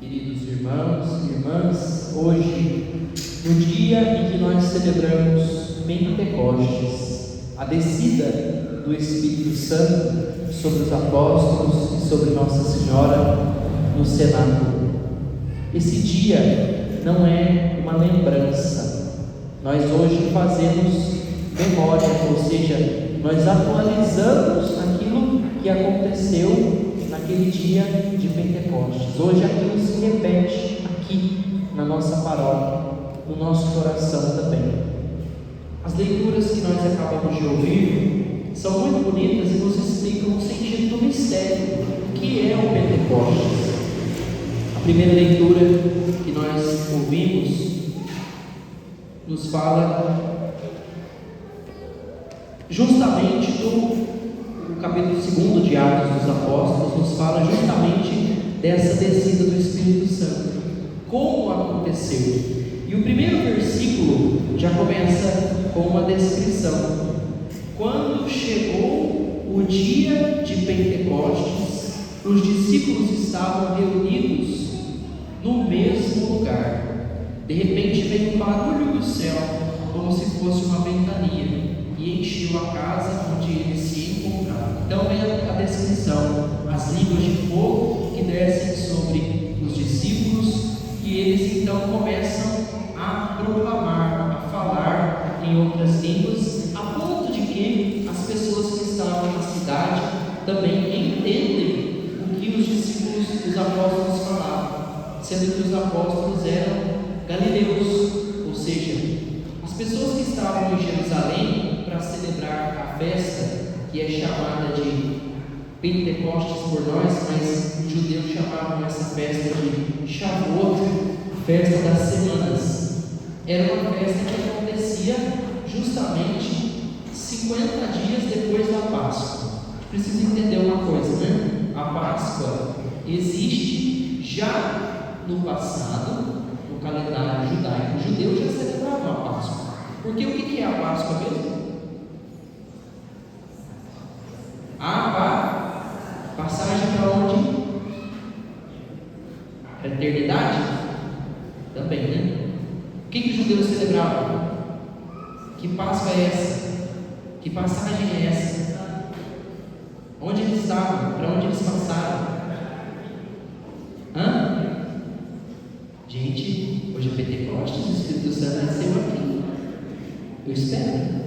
Queridos irmãos e irmãs, hoje, no dia em que nós celebramos Pentecostes, a descida do Espírito Santo sobre os apóstolos e sobre Nossa Senhora no cenáculo. Esse dia não é uma lembrança, nós hoje fazemos memória, ou seja, nós atualizamos aquilo que aconteceu naquele dia de Pentecostes. Hoje aquilo se repete aqui na nossa paróquia, no nosso coração também. As leituras que nós acabamos de ouvir são muito bonitas e nos explicam o sentido do mistério, o que é o Pentecostes. A primeira leitura que nós ouvimos nos fala justamente do capítulo 2 de Atos dos Apóstolos, nos fala justamente dessa descida do Espírito Santo, como aconteceu. E o primeiro versículo já começa com uma descrição. Quando chegou o dia de Pentecostes, os discípulos estavam reunidos no mesmo lugar. De repente veio um barulho do céu, como se fosse uma ventania, e encheu a casa onde eles se encontravam. Então vem a descrição: as línguas de fogo que descem sobre os discípulos, e eles então começam a proclamar, a falar em outras línguas, a ponto de que as pessoas que estavam na cidade também entendem o que os discípulos, os apóstolos falavam, sendo que os apóstolos eram galileus, ou seja, as pessoas que estavam em Jerusalém para celebrar a festa, que é chamada de Pentecostes por nós, mas os judeus chamavam essa festa de Shavuot, festa das semanas. Era uma festa que acontecia justamente 50 dias depois da Páscoa. Precisa entender uma coisa, né? A Páscoa existe já no passado, no calendário judaico. Os judeus já celebravam a Páscoa. Porque o que é a Páscoa mesmo? A passagem para onde? Para a eternidade? Também, né? O que os judeus celebravam? Que Páscoa é essa? Que passagem é essa? Onde eles estavam? Para onde eles passaram? Gente, hoje é Pentecostes, o Espírito Santo desceu aqui. Eu espero.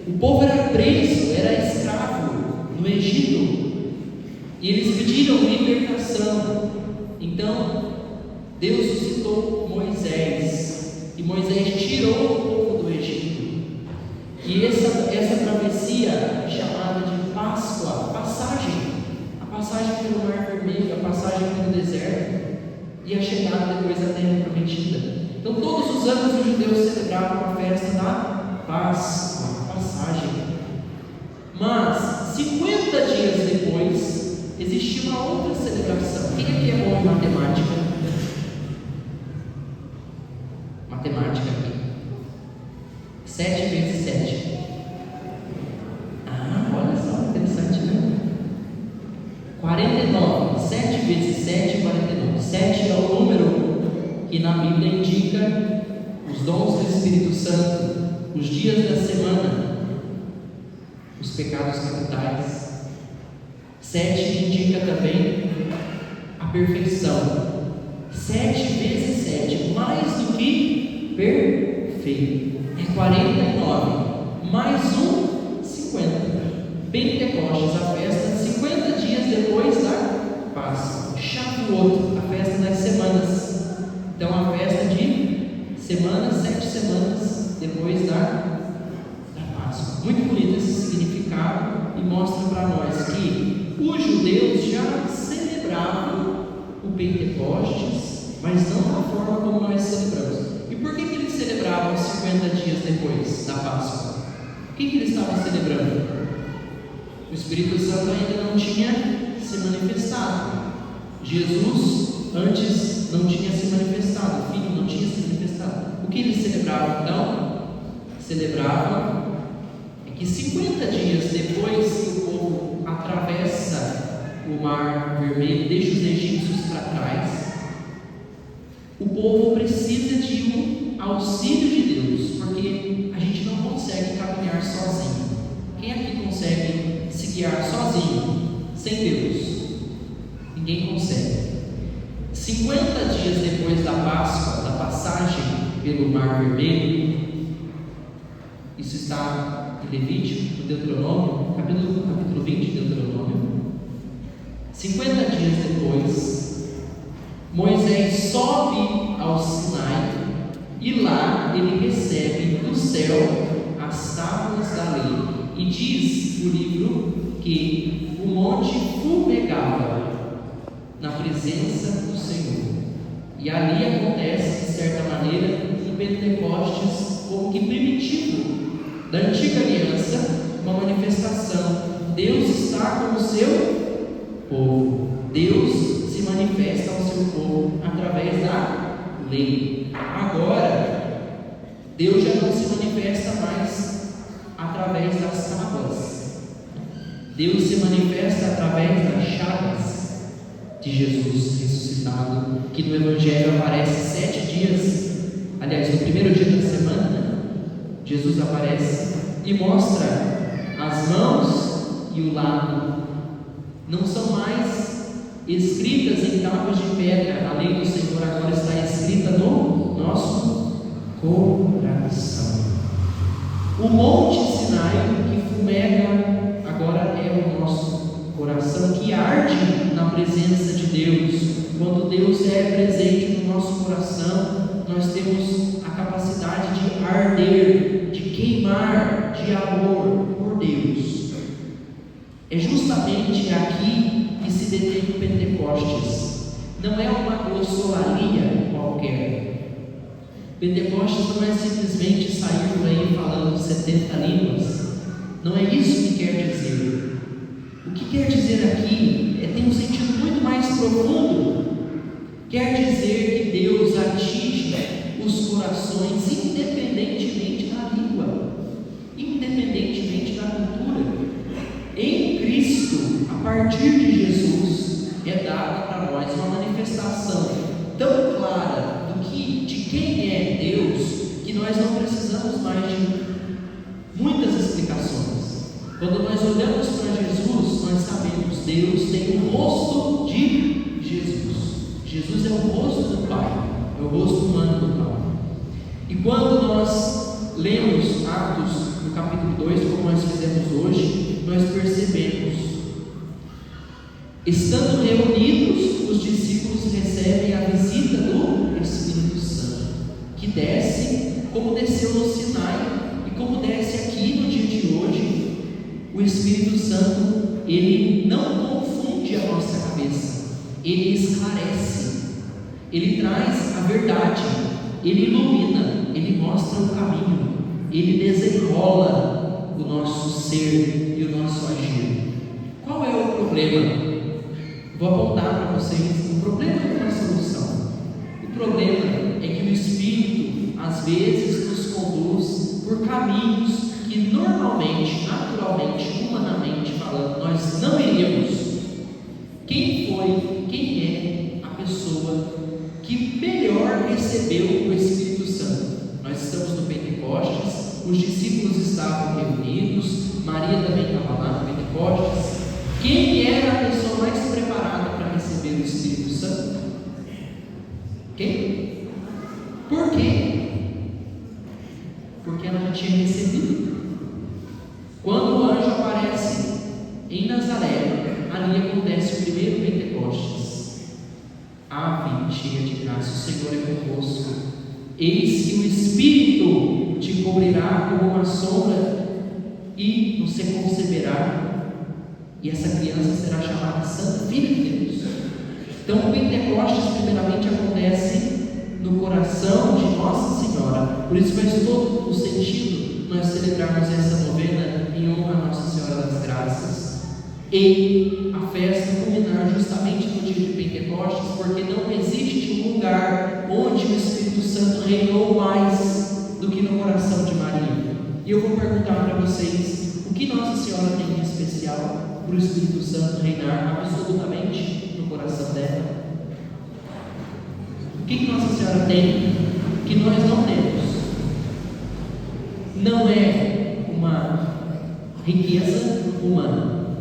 O povo era preso, era escravo no Egito, e eles pediram libertação. Então Deus suscitou Moisés, e Moisés tirou o povo do Egito. E essa travessia é chamada de Páscoa, a passagem pelo Mar Vermelho, a passagem pelo deserto e a chegada depois da Terra Prometida. Então todos os anos os judeus celebravam a festa da Páscoa, a passagem. Mas 50 dias depois existia uma outra celebração. Quem aqui é bom em matemática? Matemática aqui. 7 vezes 7. Olha só, interessante, né? 49. 7 vezes 7, 49. 7 é o número que na Bíblia indica os dons do Espírito Santo, os dias da semana, os pecados capitais. 7 indica também a perfeição. 7 vezes 7, mais do que perfeito, é 49, mais 50. Pentecostes, a festa 50 dias depois da Páscoa. Shavuot, a festa das semanas. Então a festa de semanas, 7 semanas depois da Páscoa. Muito bonito esse significado, e mostra para nós que os judeus já celebravam o Pentecostes, mas não da forma como nós celebramos. E por que eles celebravam 50 dias depois da Páscoa? O que eles estavam celebrando? O Espírito Santo ainda não tinha se manifestado. Jesus antes não tinha se manifestado, o Filho não tinha se manifestado. O que eles celebravam então? Celebravam que 50 dias depois que o povo atravessa o Mar Vermelho, deixa os egípcios para trás. O povo precisa de um auxílio de Deus, porque a gente não consegue caminhar sozinho. Quem aqui consegue se guiar sozinho, sem Deus? Ninguém consegue. 50 dias depois da Páscoa, da passagem pelo Mar Vermelho, isso está em Levítico, no Deuteronômio, capítulo 20 de Deuteronômio. 50 dias depois, Moisés sobe ao Sinai e lá ele recebe do céu as tábuas da lei. E diz o livro que o monte fumegava na presença do Senhor. E ali acontece, de certa maneira, um Pentecostes como que primitivo da antiga aliança, uma manifestação. Deus está com o seu povo. Deus se manifesta ao seu povo através da lei. Agora, Deus já não se manifesta mais através das tábuas. Deus se manifesta através das chagas de Jesus ressuscitado, que no Evangelho aparece 7 dias, aliás, no primeiro dia da semana, Jesus aparece e mostra as mãos e o lado. Não são mais escritas em tábuas de pedra, a lei do Senhor agora está escrita no nosso coração. O Monte Sinai que fumega agora é o nosso coração, que arde na presença de Deus. Quando Deus é presente no nosso coração, nós temos a capacidade de arder, de queimar de amor por Deus. É justamente aqui que se detém o Pentecostes. Não é uma glossolalia qualquer. Pentecostes não é simplesmente sair por aí falando 70 línguas. Não é isso que quer dizer. O que quer dizer aqui tem um sentido muito mais profundo. Quer dizer que Deus atinge os corações independentemente da língua, independentemente da cultura. Em Cristo, a partir de Jesus, é dada para nós uma manifestação tão clara de quem é Deus, que nós não precisamos mais de muitas explicações. Quando nós olhamos para Jesus, nós sabemos, Deus tem o rosto de Jesus. Jesus é o rosto do Pai, é o rosto humano do Pai. E quando nós lemos Atos no capítulo 2, como nós fizemos hoje, nós percebemos, estando reunidos, os discípulos recebem a visita do Espírito Santo, que desce como desceu no Sinai e como desce aqui no dia de hoje. O Espírito Santo, ele não confunde a nossa cabeça, ele esclarece, ele traz a verdade, ele ilumina, ele mostra o caminho, ele desenrola o nosso ser e o nosso agir. Qual é o problema? Vou apontar para vocês um problema e uma solução. O problema é que o Espírito às vezes nos conduz por caminhos que normalmente, naturalmente, humanamente falando, nós não iríamos. Quem é a pessoa que melhor recebeu o Espírito Santo? Nós estamos no Pentecostes, os discípulos estavam reunidos, Maria também estava lá no Pentecostes. Quem era a pessoa mais preparada para receber o Espírito Santo? Quem? Por quê? Porque ela já tinha recebido. Quando o anjo aparece em Nazaré, ali acontece o primeiro Pentecostes. Ave, cheia de graça, o Senhor é convosco. Eis que o Espírito te cobrirá como uma sombra e você conceberá, e essa criança será chamada Santa Filha de Deus. Então o Pentecostes primeiramente acontece no coração de Nossa Senhora. Por isso faz todo o sentido nós celebrarmos essa novena em honra a Nossa Senhora das Graças e a festa culminar justamente no dia de Pentecostes, porque não existe um lugar onde o Espírito Santo reinou mais do que no coração de Maria. E eu vou perguntar para vocês, o que Nossa Senhora tem de especial? para o Espírito Santo reinar absolutamente no coração dela? O que Nossa Senhora tem que nós não temos? Não é uma riqueza humana.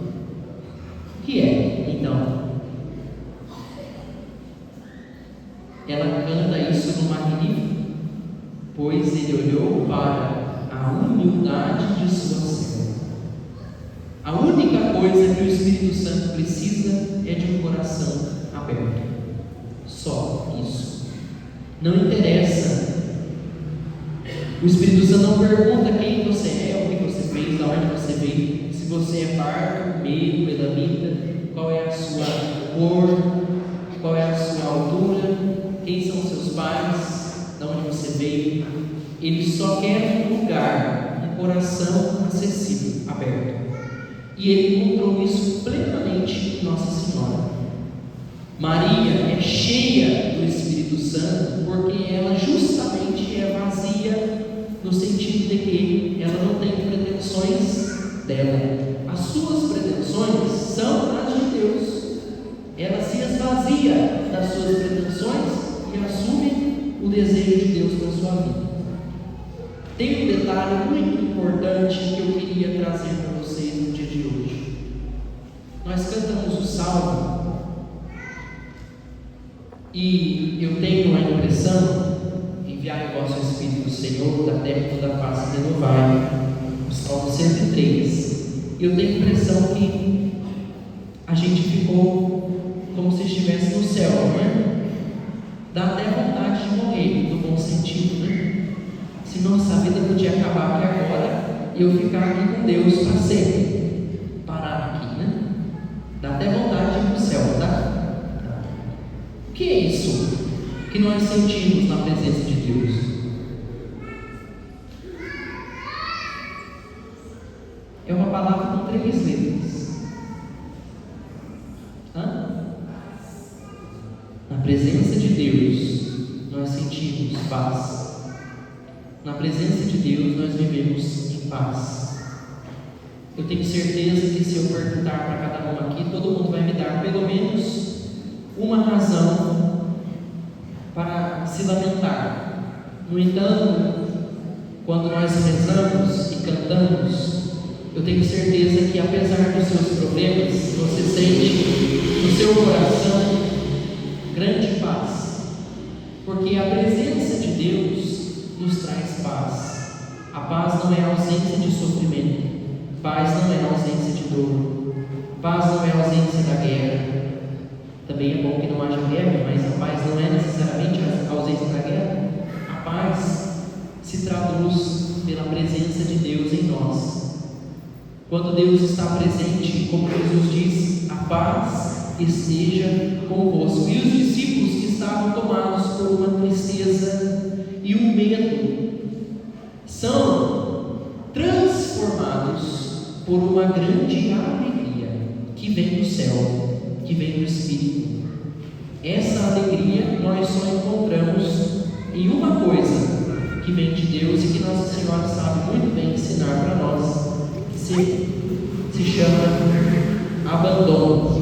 O que é, então? Ela canta isso no Magnífico, pois ele olhou para a humildade de sua serva. A única coisa que o Espírito Santo precisa é de um coração aberto. Só isso. Não interessa. O Espírito Santo não pergunta quem você é, o que você fez, de onde você veio, se você é pardo, meio, elamita, qual é a sua cor, qual é a sua altura, quem são os seus pais, de onde você veio. Ele só quer um lugar, um coração acessível, aberto. E ele encontrou isso plenamente em Nossa Senhora. Maria é cheia do Espírito Santo porque ela justamente é vazia, no sentido de que ela não tem pretensões dela. As suas pretensões são as de Deus. Ela se esvazia das suas pretensões e assume o desejo de Deus para a sua vida. Tem um detalhe muito importante que eu queria trazer para vocês no dia de hoje. Nós cantamos o salmo e eu tenho a impressão, enviai o vosso Espírito, Senhor, da terra toda a face renovai, o salmo 103. Eu tenho a impressão que a gente ficou como se estivesse no céu, não é? Dá até vontade de morrer, no bom sentido, né? Se nossa vida podia acabar aqui agora e eu ficar aqui com Deus para sempre, parar aqui, né? Dá até vontade de ir para o céu, tá? O que é isso que nós sentimos na presença de Deus? É uma palavra com 3 letras. Na presença de Deus, nós sentimos paz. Na presença de Deus, nós vivemos em paz. Eu tenho certeza que se eu perguntar para cada um aqui, todo mundo vai me dar pelo menos uma razão para se lamentar. No entanto, quando nós rezamos e cantamos, eu tenho certeza que apesar dos seus problemas, você sente no seu coração grande paz, porque a presença de Deus nos traz paz. A paz não é ausência de sofrimento, paz não é ausência de dor, paz não é ausência da guerra. Também é bom que não haja guerra, mas a paz não é necessariamente a ausência da guerra. A paz se traduz pela presença de Deus em nós. Quando Deus está presente, como Jesus diz, a paz esteja convosco. E os discípulos que estavam tomados por uma tristeza e um medo são transformados por uma grande alegria que vem do céu, que vem do Espírito. Essa alegria nós só encontramos em uma coisa que vem de Deus e que Nossa Senhora sabe muito bem ensinar para nós, se chama abandono.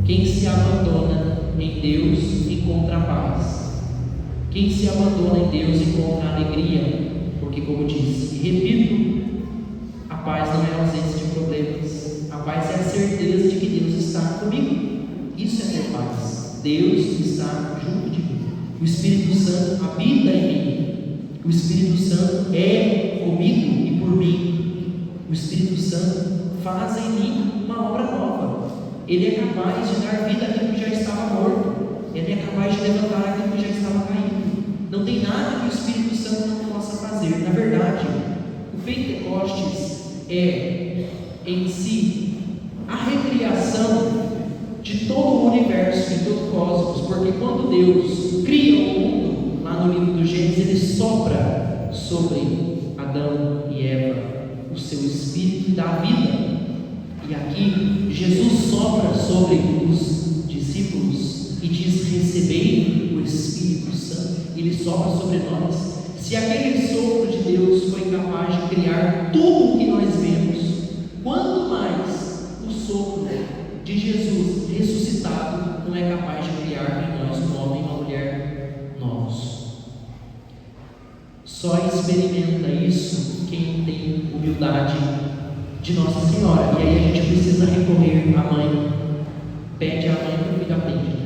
Quem se abandona em Deus encontra paz. Quem se abandona em Deus encontra alegria, porque, como disse e repito, a paz não é a ausência de problemas, a paz é a certeza de que Deus está comigo. Isso é ter paz. Deus está junto de mim. O Espírito Santo habita em mim. O Espírito Santo é comigo e por mim. O Espírito Santo faz em mim uma obra nova. Ele é capaz de dar vida àquilo que já estava morto. Ele é capaz de levantar aquilo que já estava caído. Não tem nada que o Espírito Santo não possa fazer. Na verdade, o Pentecostes é em si a recriação de todo o universo, de todo o cosmos, porque quando Deus cria o mundo, lá no livro do Gênesis, Ele sopra sobre Adão e Eva o seu Espírito e dá vida. E aqui Jesus sopra sobre os discípulos e diz: recebei o Espírito Santo. Ele sopra sobre nós. Se aquele sopro de Deus foi capaz de criar tudo o que nós vemos, quanto mais o de Jesus ressuscitado não é capaz de criar em nós um homem e uma mulher novos. Só experimenta isso quem tem humildade de Nossa Senhora. E aí a gente precisa recorrer à mãe. Pede à mãe que o filho atende.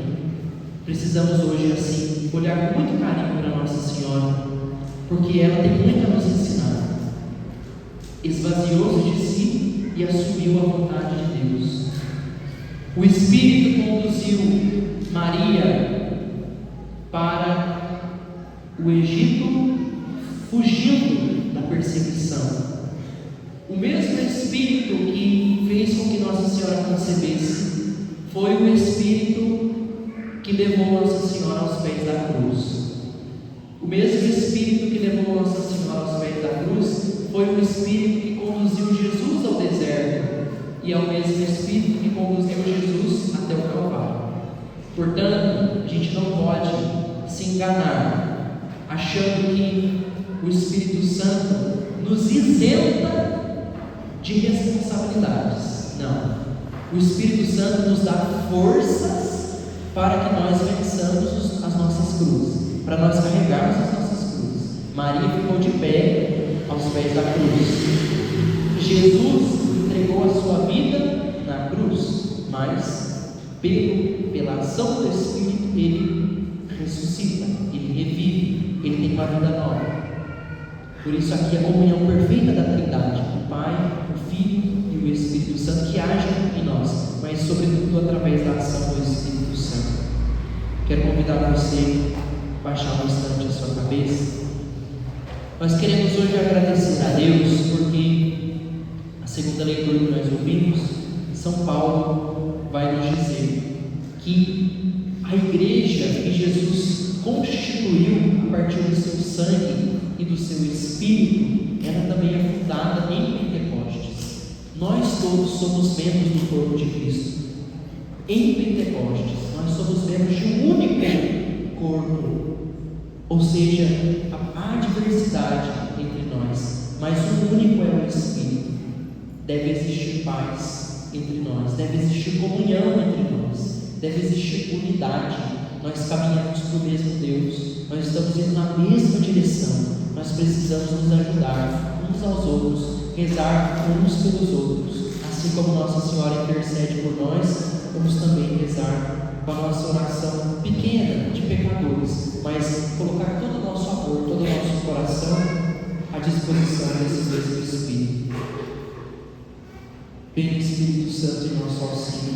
Precisamos hoje, assim, olhar com muito carinho para Nossa Senhora, porque ela tem muito a nos ensinar. Esvaziou-se de si e assumiu a vontade de Deus. O Espírito conduziu Maria para o Egito, fugindo da perseguição. O mesmo Espírito que fez com que Nossa Senhora concebesse foi o Espírito que levou Nossa Senhora aos pés da cruz. O mesmo Espírito que levou Nossa Senhora aos pés da cruz foi o Espírito que conduziu Jesus ao deserto, e é o mesmo Espírito que conduziu Jesus até o Calvário. Portanto, a gente não pode se enganar achando que o Espírito Santo nos isenta de responsabilidades. Não. O Espírito Santo nos dá forças para que nós vençamos as nossas cruzes, para nós carregarmos as nossas cruzes. Maria ficou de pé aos pés da cruz. Jesus entregou a sua vida na cruz, mas pela ação do Espírito ele ressuscita, ele revive, ele tem uma vida nova. Por isso aqui a comunhão perfeita da Trindade, o Pai, o Filho e o Espírito Santo, que agem em nós, mas sobretudo através da ação do Espírito Santo. Quero convidar você a baixar um instante a sua cabeça. Nós queremos hoje agradecer a Deus, porque a segunda leitura que nós ouvimos, São Paulo vai nos dizer que a igreja que Jesus constituiu a partir do seu sangue e do seu Espírito, ela também é fundada em Pentecostes. Nós todos somos membros do corpo de Cristo. Em Pentecostes, nós somos membros de um único corpo. Ou seja, há diversidade entre nós, mas o único é o Espírito. Deve existir paz entre nós, deve existir comunhão entre nós, deve existir unidade. Nós caminhamos para o mesmo Deus, nós estamos indo na mesma direção. Nós precisamos nos ajudar uns aos outros, rezar uns pelos outros. Assim como Nossa Senhora intercede por nós, vamos também rezar com a nossa oração pequena de pecadores, mas colocar todo o nosso amor, todo o nosso coração à disposição desse mesmo Espírito. Venha o Espírito Santo em nosso auxílio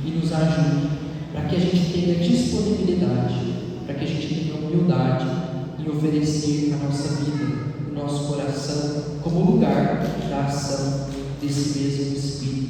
e nos ajude para que a gente tenha disponibilidade, para que a gente tenha humildade em oferecer a nossa vida, o nosso coração como lugar da ação desse mesmo Espírito.